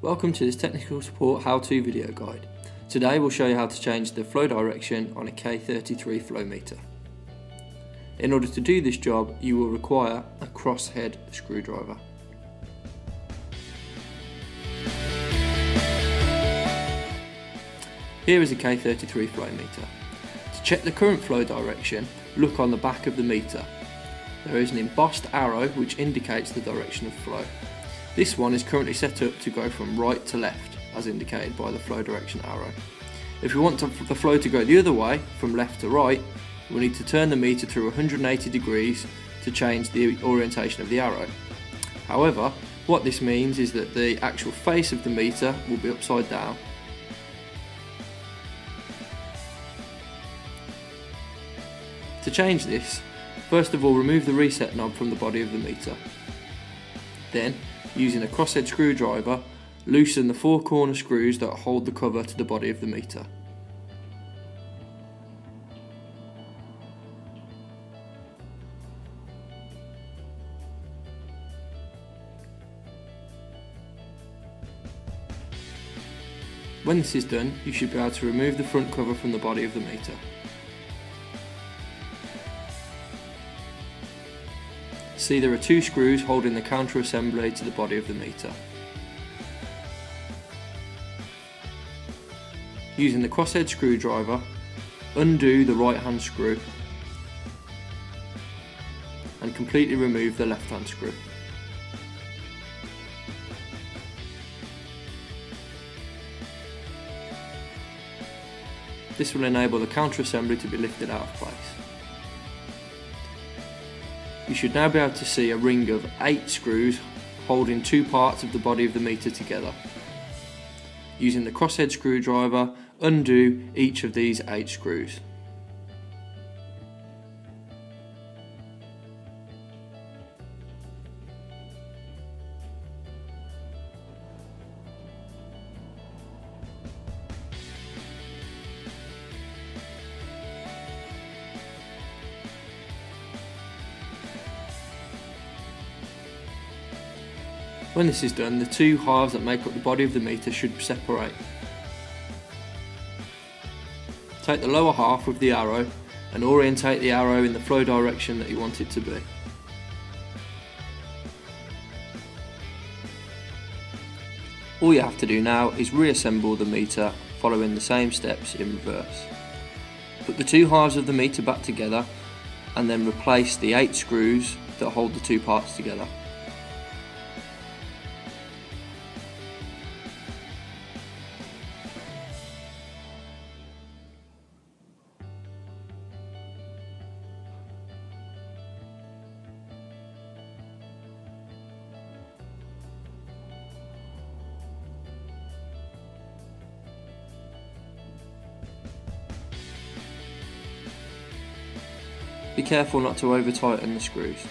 Welcome to this technical support how-to video guide. Today we'll show you how to change the flow direction on a K33 flow meter. In order to do this job you will require a crosshead screwdriver. Here is a K33 flow meter. To check the current flow direction, look on the back of the meter. There is an embossed arrow which indicates the direction of flow. This one is currently set up to go from right to left, as indicated by the flow direction arrow. If we want the flow to go the other way, from left to right, we need to turn the meter through 180 degrees to change the orientation of the arrow. However, what this means is that the actual face of the meter will be upside down. To change this, first of all remove the reset knob from the body of the meter. Then, using a crosshead screwdriver, loosen the four corner screws that hold the cover to the body of the meter. When this is done, you should be able to remove the front cover from the body of the meter. See, there are two screws holding the counter assembly to the body of the meter. Using the crosshead screwdriver, undo the right hand screw and completely remove the left hand screw. This will enable the counter assembly to be lifted out of place. You should now be able to see a ring of 8 screws holding two parts of the body of the meter together. Using the crosshead screwdriver, undo each of these 8 screws. When this is done, the two halves that make up the body of the meter should separate. Take the lower half with the arrow and orientate the arrow in the flow direction that you want it to be. All you have to do now is reassemble the meter following the same steps in reverse. Put the two halves of the meter back together and then replace the 8 screws that hold the two parts together. Be careful not to over tighten the screws.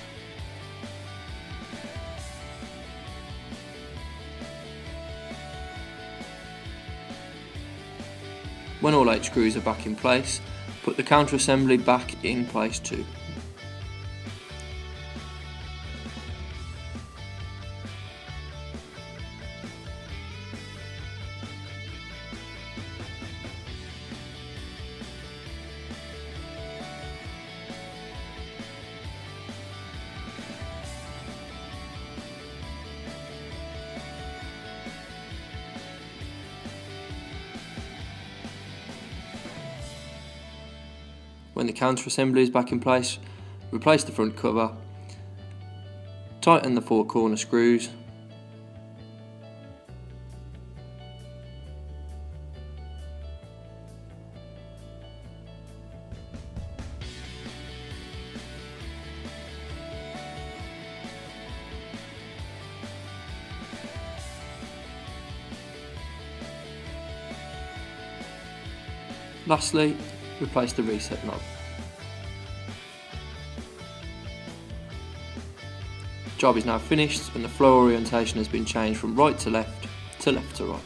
When all 8 screws are back in place, put the counter assembly back in place too. When the counter assembly is back in place, replace the front cover, tighten the 4 corner screws, lastly, replace the reset knob. Job is now finished and the flow orientation has been changed from right to left to right.